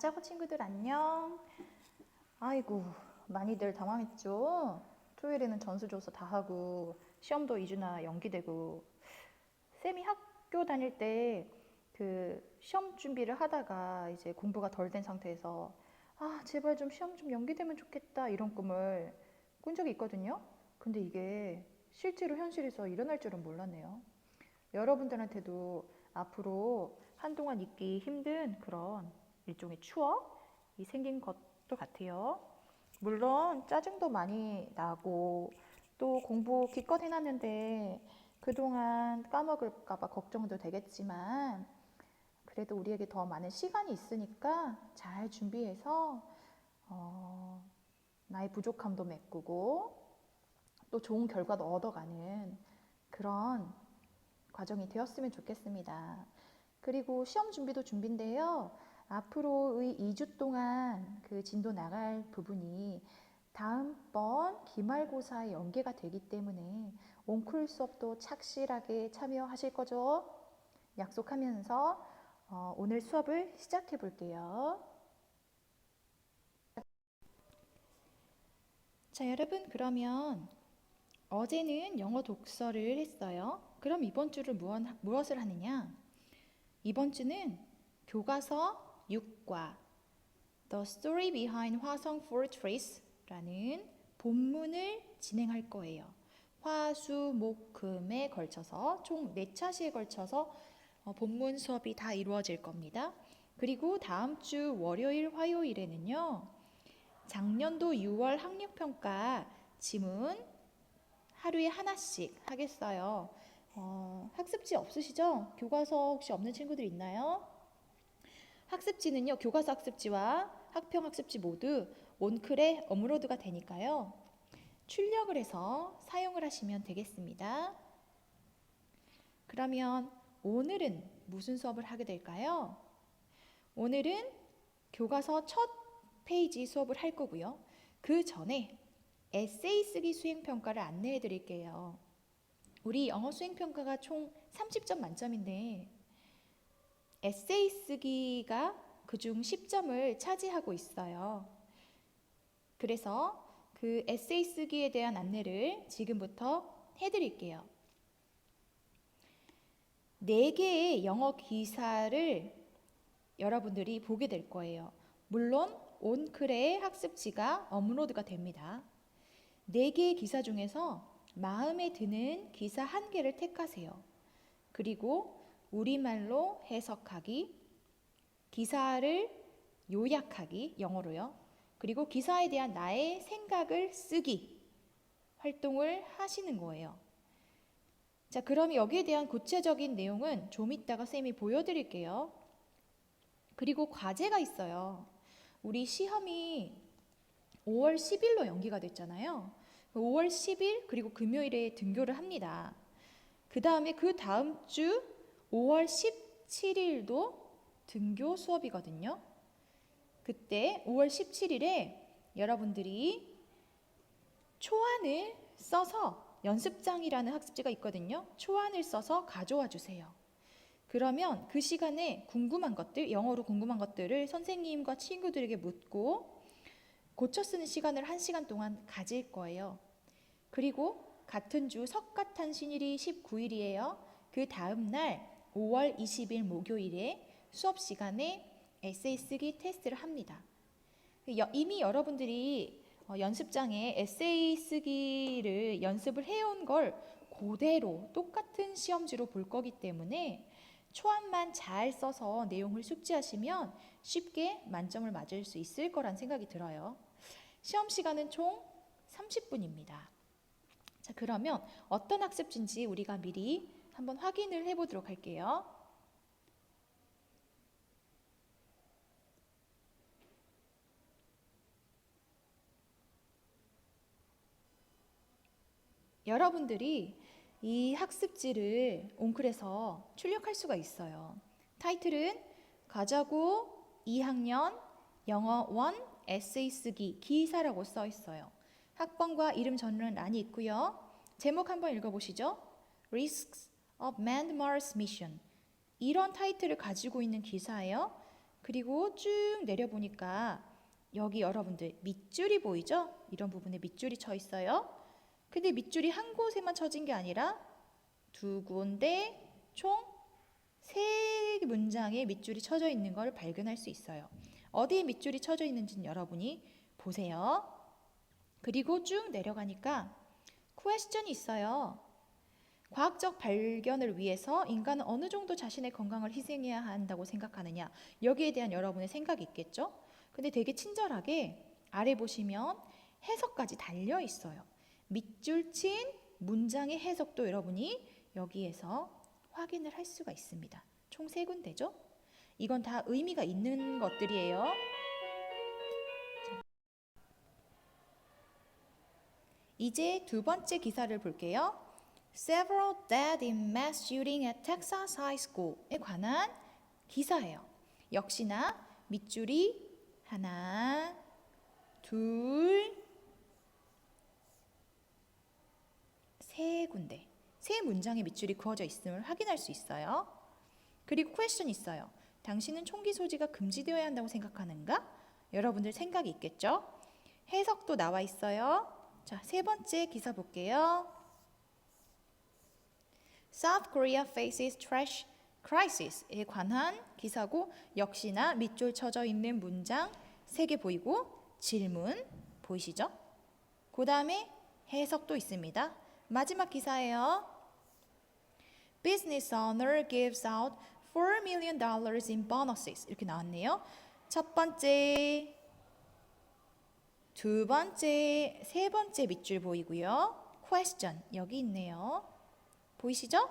자고 친구들 안녕. 아이고, 많이들 당황했죠? 토요일에는 전수조사 다 하고 시험도 2주나 연기되고. 쌤이 학교 다닐 때 그 시험 준비를 하다가 이제 공부가 덜 된 상태에서 제발 좀 시험 좀 연기되면 좋겠다 이런 꿈을 꾼 적이 있거든요. 근데 이게 실제로 현실에서 일어날 줄은 몰랐네요. 여러분들한테도 앞으로 한동안 잊기 힘든 그런 일종의 추억이 생긴 것도 같아요. 물론 짜증도 많이 나고 또 공부 기껏 해놨는데 그동안 까먹을까봐 걱정도 되겠지만 그래도 우리에게 더 많은 시간이 있으니까 잘 준비해서 나의 부족함도 메꾸고 또 좋은 결과도 얻어가는 그런 과정이 되었으면 좋겠습니다. 그리고 시험 준비도 준비인데요. 앞으로의 2주 동안 그 진도 나갈 부분이 다음번 기말고사에 연계가 되기 때문에 옹쿨 수업도 착실하게 참여하실 거죠? 약속하면서 오늘 수업을 시작해 볼게요. 자, 여러분, 그러면 어제는 영어 독서를 했어요. 그럼 이번 주를 무엇을 하느냐? 이번 주는 교과서 6과 The Story Behind 화성 Fortress라는 본문을 진행할 거예요. 화, 수, 목, 금에 걸쳐서 총 4차시에 걸쳐서 본문 수업이 다 이루어질 겁니다. 그리고 다음 주 월요일, 화요일에는요. 작년도 6월 학력평가 지문 하루에 하나씩 하겠어요. 학습지 없으시죠? 교과서 혹시 없는 친구들 있나요? 학습지는요, 교과서 학습지와 학평 학습지 모두 온클에 업로드가 되니까요. 출력을 해서 사용을 하시면 되겠습니다. 그러면 오늘은 무슨 수업을 하게 될까요? 오늘은 교과서 첫 페이지 수업을 할 거고요. 그 전에 에세이 쓰기 수행평가를 안내해 드릴게요. 우리 영어 수행평가가 총 30점 만점인데 에세이 쓰기가 그중 10점을 차지하고 있어요. 그래서 그 에세이 쓰기에 대한 안내를 지금부터 해드릴게요. 4개의 영어 기사를 여러분들이 보게 될 거예요. 물론 온클의 학습지가 업로드가 됩니다. 4개의 기사 중에서 마음에 드는 기사 1개를 택하세요. 그리고 우리말로 해석하기, 기사를 요약하기, 영어로요. 그리고 기사에 대한 나의 생각을 쓰기 활동을 하시는 거예요. 자, 그럼 여기에 대한 구체적인 내용은 좀 이따가 쌤이 보여드릴게요. 그리고 과제가 있어요. 우리 시험이 5월 10일로 연기가 됐잖아요. 5월 10일 그리고 금요일에 등교를 합니다. 그 다음에 그 다음 주 5월 17일도 등교 수업이거든요. 그때 5월 17일에 여러분들이 초안을 써서 연습장이라는 학습지가 있거든요. 초안을 써서 가져와 주세요. 그러면 그 시간에 궁금한 것들, 영어로 궁금한 것들을 선생님과 친구들에게 묻고 고쳐 쓰는 시간을 1시간 동안 가질 거예요. 그리고 같은 주 석가탄신일이 19일이에요. 그 다음 날 5월 20일 목요일에 수업 시간에 에세이 쓰기 테스트를 합니다. 이미 여러분들이 연습장에 에세이 쓰기를 연습을 해온 걸 그대로 똑같은 시험지로 볼 거기 때문에 초안만 잘 써서 내용을 숙지하시면 쉽게 만점을 맞을 수 있을 거란 생각이 들어요. 시험 시간은 총 30분입니다. 자, 그러면 어떤 학습지인지 우리가 미리 한번 확인을 해보도록 할게요. 여러분들이 이 학습지를 온클에서 출력할 수가 있어요. 타이틀은 가자고 2학년 영어 1 에세이 쓰기 기사라고 써 있어요. 학번과 이름 전란이 있고요. 제목 한번 읽어보시죠. Risks of Manned Mars Mission. 이런 타이틀을 가지고 있는 기사예요. 그리고 쭉 내려보니까 여기 여러분들 밑줄이 보이죠? 이런 부분에 밑줄이 쳐 있어요. 근데 밑줄이 한 곳에만 쳐진 게 아니라 두 군데 총 세 문장에 밑줄이 쳐져 있는 걸 발견할 수 있어요. 어디에 밑줄이 쳐져 있는지는 여러분이 보세요. 그리고 쭉 내려가니까 question이 있어요. 과학적 발견을 위해서 인간은 어느 정도 자신의 건강을 희생해야 한다고 생각하느냐, 여기에 대한 여러분의 생각이 있겠죠? 근데 되게 친절하게 아래 보시면 해석까지 달려 있어요. 밑줄 친 문장의 해석도 여러분이 여기에서 확인을 할 수가 있습니다. 총 3군데죠? 이건 다 의미가 있는 것들이에요. 이제 두 번째 기사를 볼게요. Several dead in mass shooting at Texas High School에 관한 기사예요. 역시나 밑줄이 하나, 둘, 세 군데, 세 문장의 밑줄이 그어져 있음을 확인할 수 있어요. 그리고 question 있어요. 당신은 총기 소지가 금지되어야 한다고 생각하는가? 여러분들 생각이 있겠죠? 해석도 나와 있어요. 자, 세 번째 기사 볼게요. South Korea faces trash crisis에 관한 기사고, 역시나 밑줄 쳐져 있는 문장 3개 보이고 질문 보이시죠? 그 다음에 해석도 있습니다. 마지막 기사예요. Business owner gives out $4 million in bonuses 이렇게 나왔네요. 첫 번째, 두 번째, 세 번째 밑줄 보이고요. question 여기 있네요. 보이시죠?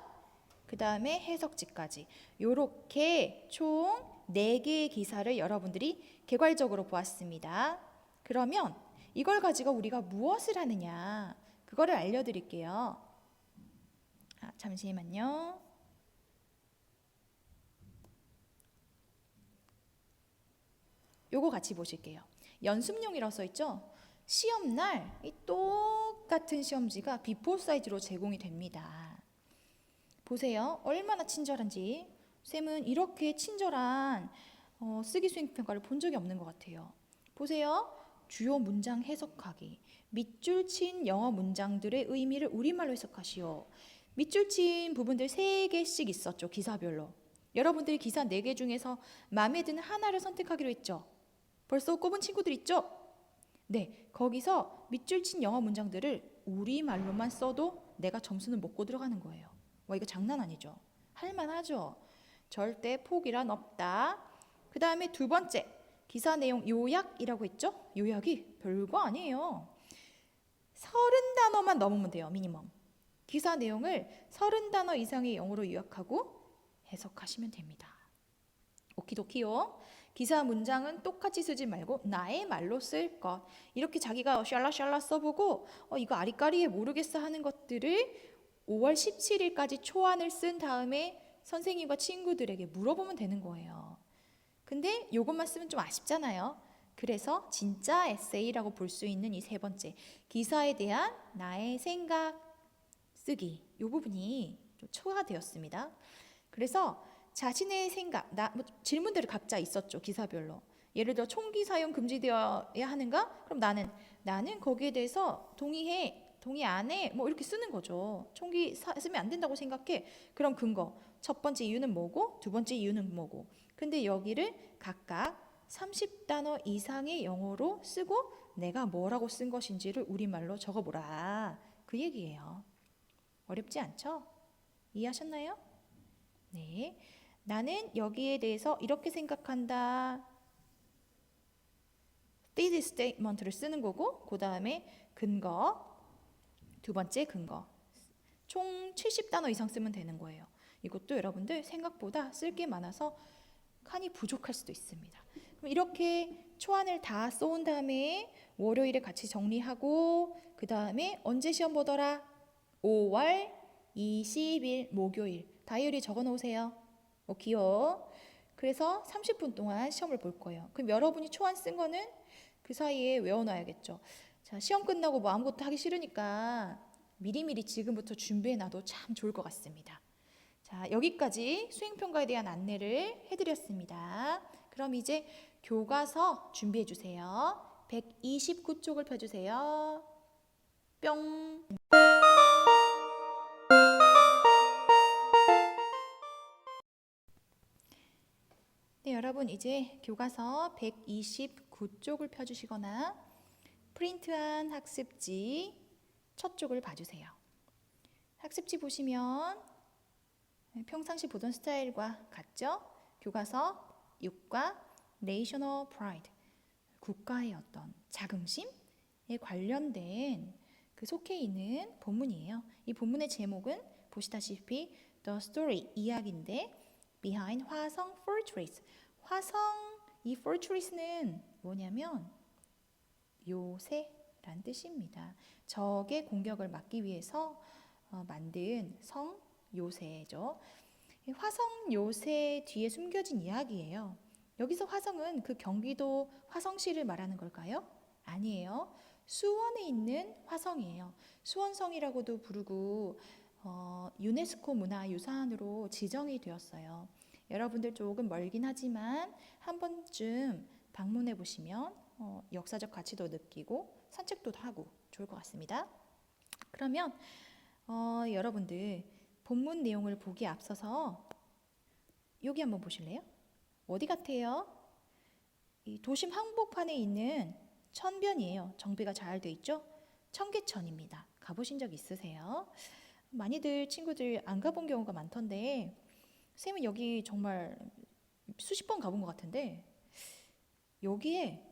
그 다음에 해석지까지. 요렇게 총 4개의 기사를 여러분들이 개괄적으로 보았습니다. 그러면 이걸 가지고 우리가 무엇을 하느냐, 그거를 알려드릴게요. 잠시만요. 요거 같이 보실게요. 연습용이라고 써있죠? 시험날 이 똑같은 시험지가 B4 사이즈로 제공이 됩니다. 보세요. 얼마나 친절한지. 쌤은 이렇게 친절한 쓰기 수행평가를 본 적이 없는 것 같아요. 보세요. 주요 문장 해석하기. 밑줄 친 영어 문장들의 의미를 우리말로 해석하시오. 밑줄 친 부분들 3개씩 있었죠. 기사별로. 여러분들이 기사 4개 중에서 마음에 드는 하나를 선택하기로 했죠. 벌써 꼽은 친구들 있죠? 네, 거기서 밑줄 친 영어 문장들을 우리말로만 써도 내가 점수는 먹고 들어가는 거예요. 와, 이거 장난 아니죠? 할만하죠? 절대 포기란 없다. 그 다음에 두 번째, 기사 내용 요약이라고 했죠? 요약이 별거 아니에요. 30단어만 넘으면 돼요, 미니멈. 기사 내용을 30단어 이상의 영어로 요약하고 해석하시면 됩니다. 오키도키요. 기사 문장은 똑같이 쓰지 말고 나의 말로 쓸 것. 이렇게 자기가 샬라샬라 써보고 이거 아리까리에 모르겠어 하는 것들을 5월 17일까지 초안을 쓴 다음에 선생님과 친구들에게 물어보면 되는 거예요. 근데 이것만 쓰면 좀 아쉽잖아요. 그래서 진짜 에세이라고 볼 수 있는 이 세 번째, 기사에 대한 나의 생각 쓰기, 이 부분이 좀 초과되었습니다. 그래서 자신의 생각, 질문들이 각자 있었죠. 기사별로. 예를 들어 총기 사용 금지되어야 하는가? 그럼 나는 거기에 대해서 동의해, 동의 안 해, 뭐 이렇게 쓰는 거죠. 총기 쓰면 안 된다고 생각해. 그럼 근거. 첫 번째 이유는 뭐고, 두 번째 이유는 뭐고. 근데 여기를 각각 30단어 이상의 영어로 쓰고 내가 뭐라고 쓴 것인지를 우리말로 적어보라. 그 얘기예요. 어렵지 않죠? 이해하셨나요? 네. 나는 여기에 대해서 이렇게 생각한다. thesis statement를 쓰는 거고, 그 다음에 근거, 두 번째 근거. 총 70단어 이상 쓰면 되는 거예요. 이것도 여러분들 생각보다 쓸 게 많아서 칸이 부족할 수도 있습니다. 그럼 이렇게 초안을 다 써온 다음에 월요일에 같이 정리하고, 그 다음에 언제 시험 보더라? 5월 20일 목요일. 다이어리 적어 놓으세요. 오케이요. 그래서 30분 동안 시험을 볼 거예요. 그럼 여러분이 초안 쓴 거는 그 사이에 외워놔야겠죠. 자, 시험 끝나고 뭐 아무것도 하기 싫으니까 미리미리 지금부터 준비해놔도 참 좋을 것 같습니다. 자, 여기까지 수행평가에 대한 안내를 해드렸습니다. 그럼 이제 교과서 준비해 주세요. 129쪽을 펴주세요. 뿅. 네, 여러분 이제 교과서 129쪽을 펴주시거나 프린트한 학습지 첫 쪽을 봐주세요. 학습지 보시면 평상시 보던 스타일과 같죠? 교과서 6과 National Pride, 국가의 어떤 자긍심에 관련된 그 속해 있는 본문이에요. 이 본문의 제목은 보시다시피 The Story, 이야기인데 Behind 화성 Fortress, 화성 이 fortress는 뭐냐면 요새란 뜻입니다. 적의 공격을 막기 위해서 만든 성 요새죠. 화성 요새 뒤에 숨겨진 이야기예요. 여기서 화성은 그 경기도 화성시를 말하는 걸까요? 아니에요. 수원에 있는 화성이에요. 수원성이라고도 부르고 유네스코 문화유산으로 지정이 되었어요. 여러분들 조금 멀긴 하지만 한 번쯤 방문해 보시면 역사적 가치도 느끼고 산책도 하고 좋을 것 같습니다. 그러면 여러분들 본문 내용을 보기에 앞서서 여기 한번 보실래요? 어디 같아요? 이 도심 한복판에 있는 천변이에요. 정비가 잘 돼 있죠? 청계천입니다. 가보신 적 있으세요? 많이들 친구들 안 가본 경우가 많던데 선생님은 여기 정말 수십 번 가본 것 같은데 여기에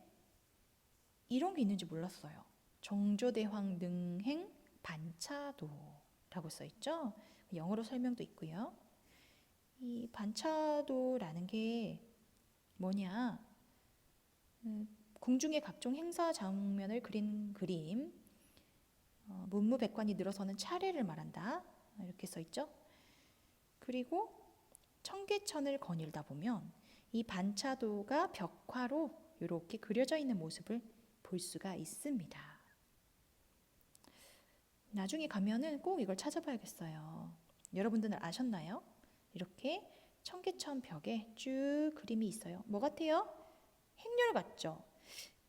이런 게 있는지 몰랐어요. 정조대왕 능행 반차도라고 써있죠? 영어로 설명도 있고요. 이 반차도라는 게 뭐냐? 궁중의 각종 행사 장면을 그린 그림, 문무백관이 늘어서는 차례를 말한다. 이렇게 써있죠? 그리고 청계천을 거닐다 보면 이 반차도가 벽화로 이렇게 그려져 있는 모습을 볼 수가 있습니다. 나중에 가면은 꼭 이걸 찾아봐야겠어요. 여러분들은 아셨나요? 이렇게 청계천 벽에 쭉 그림이 있어요. 뭐 같아요? 행렬 같죠?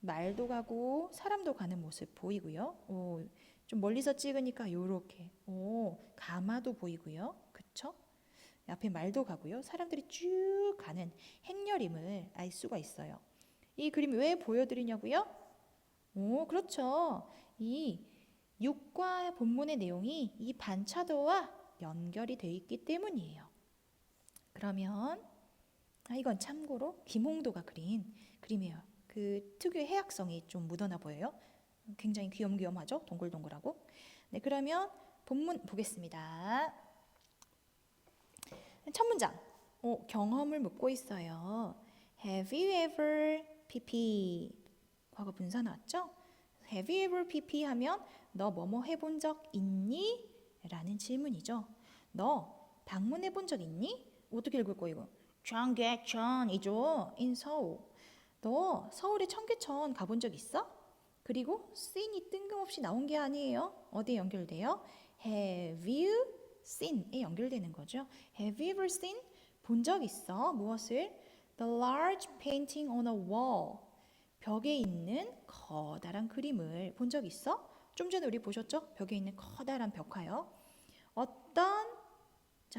말도 가고 사람도 가는 모습 보이고요. 좀 멀리서 찍으니까 이렇게 가마도 보이고요. 그쵸? 앞에 말도 가고요. 사람들이 쭉 가는 행렬임을 알 수가 있어요. 이 그림 왜 보여드리냐고요? 그렇죠. 이 6과 본문의 내용이 이 반차도와 연결이 되어 있기 때문이에요. 그러면 이건 참고로 김홍도가 그린 그림이에요. 그 특유의 해악성이 좀 묻어나 보여요. 굉장히 귀염귀염하죠? 동글동글하고. 네, 그러면 본문 보겠습니다. 첫 문장. 경험을 묻고 있어요. Have you ever PP? 과거 분사 나왔죠? Have you ever PP 하면 너 뭐뭐 해본 적 있니? 라는 질문이죠. 너 방문해 본 적 있니? 어떻게 읽을 거예요? 청계천이죠. In Seoul. 너 서울의 청계천 가본 적 있어? 그리고 seen이 뜬금없이 나온 게 아니에요. 어디에 연결돼요? Have you seen에 연결되는 거죠. Have you ever seen? 본 적 있어? 무엇을? The large painting on a wall. 벽에 있는 커다란 그림을 본 적 있어? 좀 전에 우리 보셨죠? 벽에 있는 커다란 벽화요.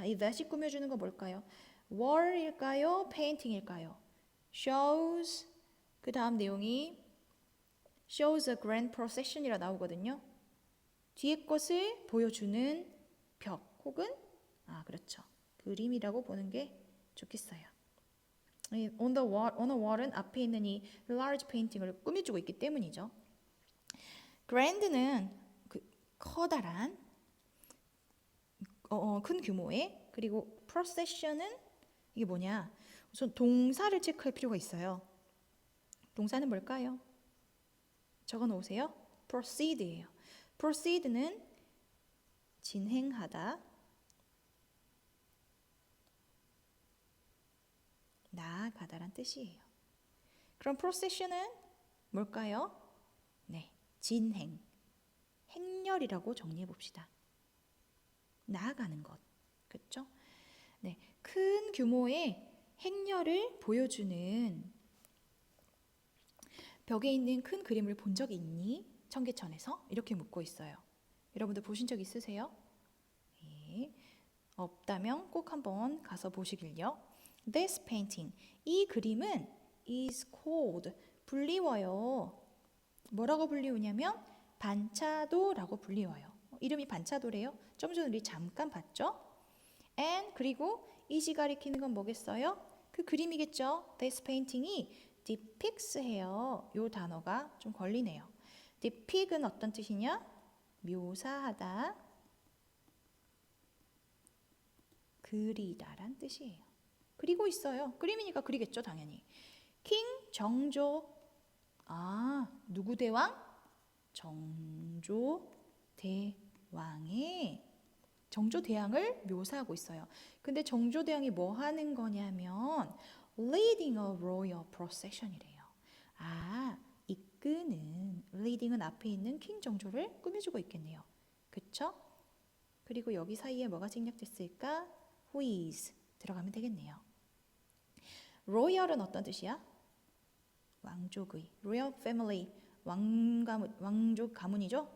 이 that이 꾸며주는 거 뭘까요? wall일까요? painting일까요? shows, 그 다음 내용이 shows a grand procession이라 나오거든요. 뒤에 것을 보여주는 벽 혹은 그렇죠. 그림이라고 보는 게 좋겠어요. on a wall은 앞에 있는 이 large painting을 꾸며주고 있기 때문이죠. grand는 그 커다란 큰 규모의, 그리고 procession은 이게 뭐냐? 우선 동사를 체크할 필요가 있어요. 동사는 뭘까요? 적어 놓으세요. proceed예요. proceed는 진행하다, 나아가다란 뜻이에요. 그럼 procession은 뭘까요? 네, 진행, 행렬이라고 정리해 봅시다. 나아가는 것, 그렇죠? 네, 큰 규모의 행렬을 보여주는 벽에 있는 큰 그림을 본 적이 있니? 청계천에서 이렇게 묻고 있어요. 여러분들 보신 적 있으세요? 네. 없다면 꼭 한번 가서 보시길요. This painting, 이 그림은 is called, 불리워요. 뭐라고 불리우냐면 반차도라고 불리워요. 이름이 반차도래요. 좀 전에 우리 잠깐 봤죠? And 그리고 is이 가리키는 건 뭐겠어요? 그 그림이겠죠. This painting이 depicts 해요. 요 단어가 좀 걸리네요. depict은 어떤 뜻이냐? 묘사하다, 그리다란 뜻이에요. 그리고 있어요. 그림이니까 그리겠죠, 당연히. 킹 정조. 누구 대왕? 정조 대왕의 정조 대왕을 묘사하고 있어요. 근데 정조 대왕이 뭐 하는 거냐면 leading a royal procession이래요. 이끄는, leading은 앞에 있는 킹 정조를 꾸며주고 있겠네요. 그쵸? 그리고 여기 사이에 뭐가 생략됐을까? who is 들어가면 되겠네요. royal은 어떤 뜻이야? 왕족의, royal family, 왕족 가문이죠?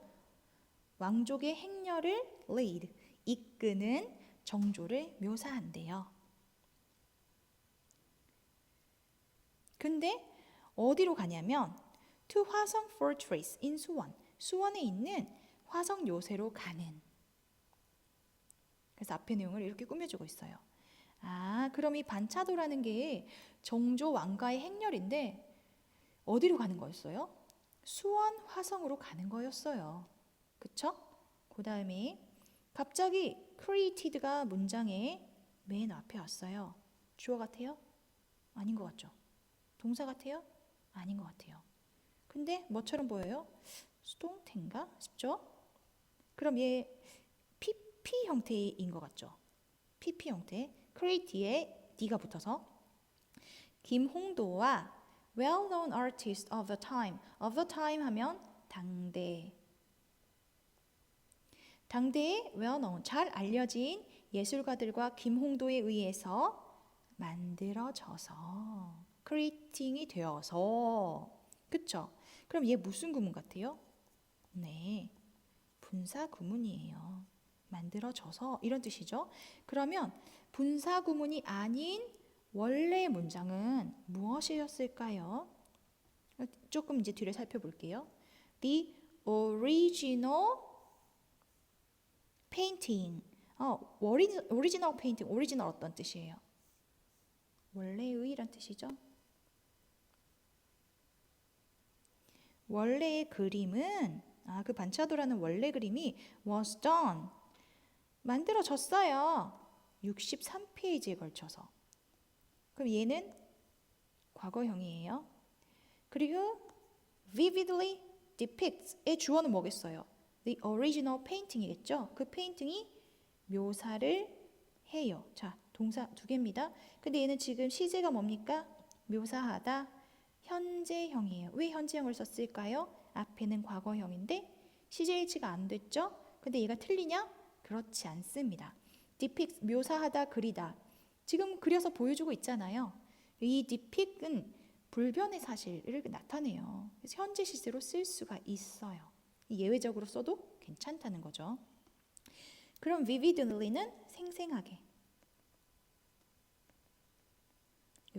왕족의 행렬을 lead, 이끄는 정조를 묘사한대요. 근데 어디로 가냐면 to 화성 fortress in 수원, 수원에 있는 화성 요새로 가는. 그래서 앞에 내용을 이렇게 꾸며주고 있어요. 그럼 이 반차도라는 게 정조 왕가의 행렬인데 어디로 가는 거였어요? 수원 화성으로 가는 거였어요. 그쵸? 그 다음에 갑자기 created가 문장의 맨 앞에 왔어요. 주어 같아요? 아닌 것 같죠? 동사 같아요? 아닌 것 같아요. 근데 뭐처럼 보여요? 수동태인가 싶죠? 그럼 얘 PP 형태인 것 같죠? PP 형태. create에 D가 붙어서 김홍도와 well-known artist of the time. of the time 하면 당대. 당대의 well-known, 잘 알려진 예술가들과 김홍도에 의해서 만들어져서 creating이 되어서. 그쵸? 그럼 얘 무슨 구문 같아요? 네, 분사 구문이에요. 만들어져서 이런 뜻이죠. 그러면 분사 구문이 아닌 원래 문장은 무엇이었을까요? 조금 이제 뒤를 살펴볼게요. The original painting. original painting, original 어떤 뜻이에요? 원래의란 뜻이죠. 원래의 그림은 그 반차도라는 원래 그림이 was done, 만들어졌어요. 63페이지에 걸쳐서. 그럼 얘는 과거형이에요. 그리고 vividly depicts의 주어는 뭐겠어요? The original painting이겠죠. 그 페인팅이 묘사를 해요. 자, 동사 두 개입니다. 근데 얘는 지금 시제가 뭡니까? 묘사하다, 현재형이에요. 왜 현재형을 썼을까요? 앞에는 과거형인데 시제 일치가 안 됐죠? 근데 얘가 틀리냐? 그렇지 않습니다. depict, 묘사하다, 그리다. 지금 그려서 보여주고 있잖아요. 이 depict은 불변의 사실을 나타내요. 그래서 현재 시제로 쓸 수가 있어요. 예외적으로 써도 괜찮다는 거죠. 그럼 vividly는 생생하게.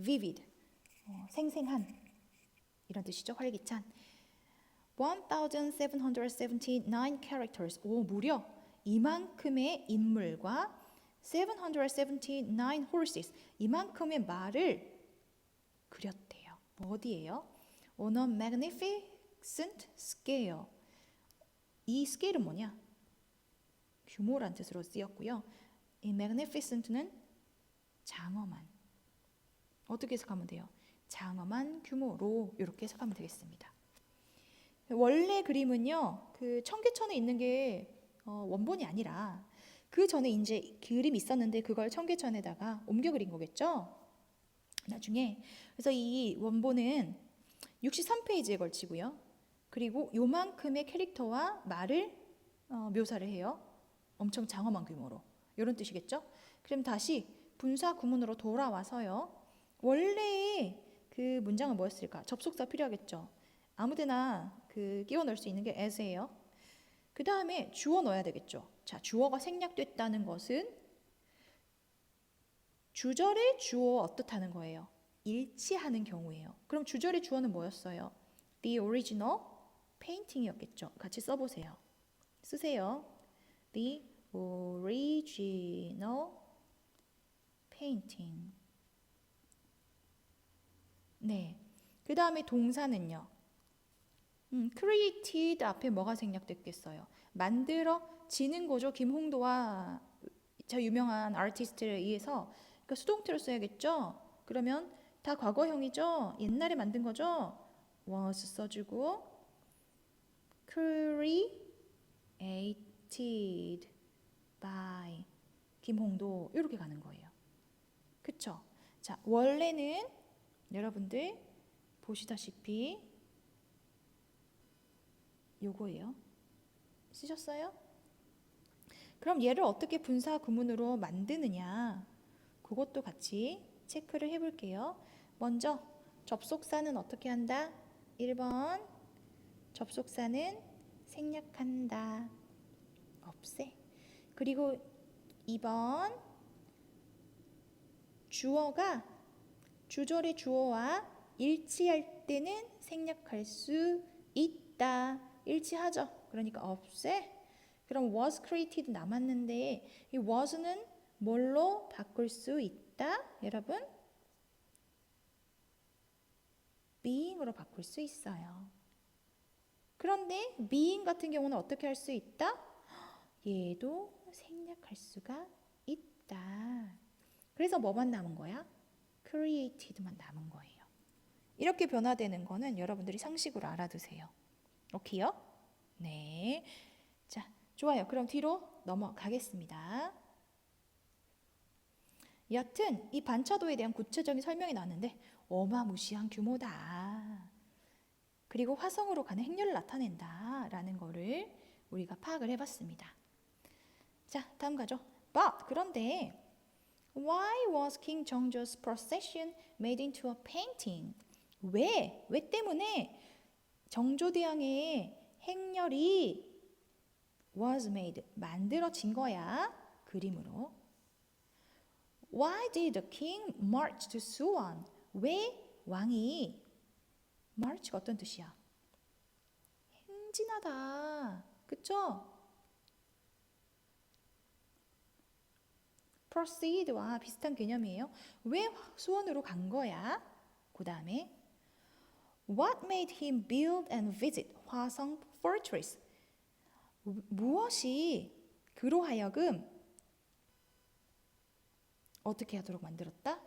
vivid, 생생한 이런 뜻이죠. 활기찬. 1779 characters. 무려 이만큼의 인물과 779 horses. 이만큼의 말을 그렸대요. 어디예요? On a magnificent scale. 이 스케일은 뭐냐? 규모란 뜻으로 쓰였고요. 이 magnificent는 장엄한. 어떻게 해석하면 돼요? 장엄한 규모로 이렇게 해석하면 되겠습니다. 원래 그림은요, 그 청계천에 있는 게 원본이 아니라 그 전에 이제 그림이 있었는데 그걸 청계천에다가 옮겨 그린 거겠죠? 나중에. 그래서 이 원본은 63페이지에 걸치고요. 그리고 요만큼의 캐릭터와 말을 묘사를 해요. 엄청 장엄한 규모로. 이런 뜻이겠죠? 그럼 다시 분사 구문으로 돌아와서요. 원래의 그 문장은 뭐였을까? 접속사 필요하겠죠? 아무데나 끼워 넣을 수 있는 게 as예요. 그 다음에 주어 넣어야 되겠죠. 자, 주어가 생략됐다는 것은 주절의 주어 어떻다는 거예요? 일치하는 경우예요. 그럼 주절의 주어는 뭐였어요? The original painting이었겠죠. 같이 써보세요. 쓰세요. The original painting. 네. 그 다음에 동사는요. created 앞에 뭐가 생략됐겠어요? 만들어지는 거죠. 김홍도와 저 유명한 아티스트에 의해서. 그러니까 수동태로 써야겠죠. 그러면 다 과거형이죠. 옛날에 만든 거죠. was 써주고 created by 김홍도 이렇게 가는 거예요. 그쵸? 자, 원래는 여러분들 보시다시피 요거예요. 쓰셨어요? 그럼 얘를 어떻게 분사 구문으로 만드느냐? 그것도 같이 체크를 해볼게요. 먼저 접속사는 어떻게 한다? 1번 접속사는 생략한다. 없애. 그리고 2번 주어가 주절의 주어와 일치할 때는 생략할 수 있다. 일치하죠. 그러니까 없애. 그럼 was created 남았는데 이 was는 뭘로 바꿀 수 있다? 여러분? being으로 바꿀 수 있어요. 그런데 being 같은 경우는 어떻게 할 수 있다? 얘도 생략할 수가 있다. 그래서 뭐만 남은 거야? created만 남은 거예요. 이렇게 변화되는 거는 여러분들이 상식으로 알아두세요. 오케이요? 네. 자, 좋아요. 그럼 뒤로 넘어가겠습니다. 여튼 이 반차도에 대한 구체적인 설명이 나왔는데 어마무시한 규모다. 그리고 화성으로 가는 행렬을 나타낸다 라는 거를 우리가 파악을 해봤습니다. 자, 다음 가죠. But 그런데 Why was King Jeongjo's procession made into a painting? 왜 때문에 정조대왕의 행렬이 was made, 만들어진 거야, 그림으로. Why did the king march to Suwon? 왜 왕이 march가 어떤 뜻이야? 행진하다. 그쵸? proceed와 비슷한 개념이에요. 왜 수원으로 간 거야? 그 다음에 What made him build and visit 화성 fortress? 무엇이 그로 하여금 어떻게 하도록 만들었다?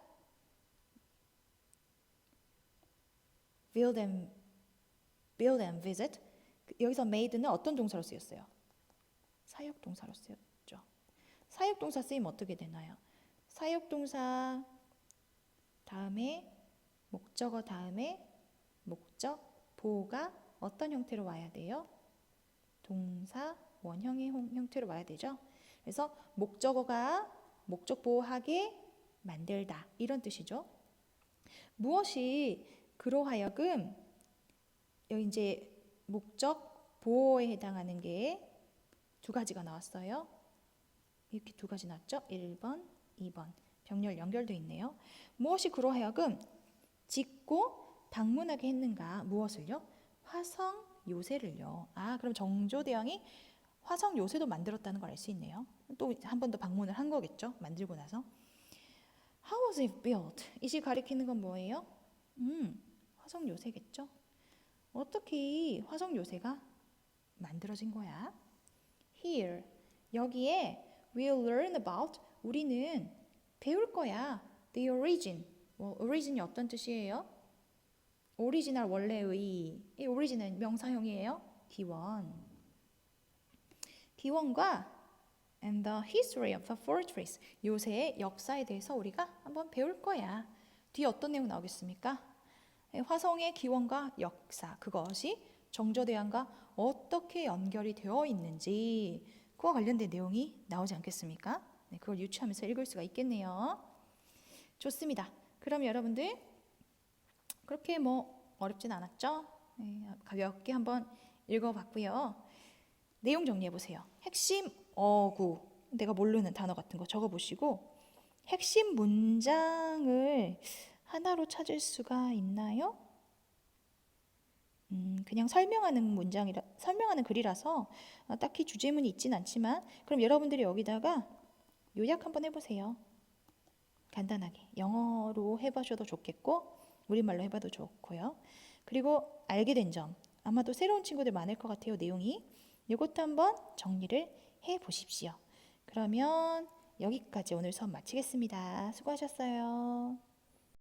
build and visit. 여기서 made는 어떤 동사로 쓰였어요? 사역동사로 쓰였죠. 사역동사 쓰이면 어떻게 되나요? 사역동사 다음에 목적어 다음에 목적 보호가 어떤 형태로 와야 돼요? 동사 원형의 형태로 와야 되죠. 그래서 목적어가 목적 보호하게 만들다 이런 뜻이죠. 무엇이 그로 하여금 여기 이제 목적 보호에 해당하는 게 두 가지가 나왔어요. 이렇게 두 가지 나왔죠. 1번, 2번. 병렬 연결되어 있네요. 무엇이 그로 하여금 짓고 방문하게 했는가? 무엇을요? 화성 요새를요. 그럼 정조대왕이 화성 요새도 만들었다는 걸 알 수 있네요. 또 한 번 더 방문을 한 거겠죠. 만들고 나서. How was it built? 이시 가리키는 건 뭐예요? 화성 요새겠죠. 어떻게 화성 요새가 만들어진 거야? Here, 여기에 we'll learn about, 우리는 배울 거야. The origin. origin이 어떤 뜻이에요? 오리지널 원래의. 이 origin은 명사형이에요. 기원과 and the history of the fortress. 요새의 역사에 대해서 우리가 한번 배울 거야. 뒤에 어떤 내용 나오겠습니까? 화성의 기원과 역사, 그것이 정조대왕과 어떻게 연결이 되어 있는지 그와 관련된 내용이 나오지 않겠습니까? 네, 그걸 유추하면서 읽을 수가 있겠네요. 좋습니다. 그럼 여러분들 그렇게 어렵진 않았죠? 네, 가볍게 한번 읽어봤고요. 내용 정리해보세요. 핵심 어구, 내가 모르는 단어 같은 거 적어보시고 핵심 문장을 하나로 찾을 수가 있나요? 그냥 설명하는 글이라서 딱히 주제문이 있진 않지만 그럼 여러분들이 여기다가 요약 한번 해보세요. 간단하게 영어로 해보셔도 좋겠고 우리말로 해봐도 좋고요. 그리고 알게 된 점 아마도 새로운 친구들 많을 것 같아요. 내용이 이것도 한번 정리를 해보십시오. 그러면 여기까지 오늘 수업 마치겠습니다. 수고하셨어요.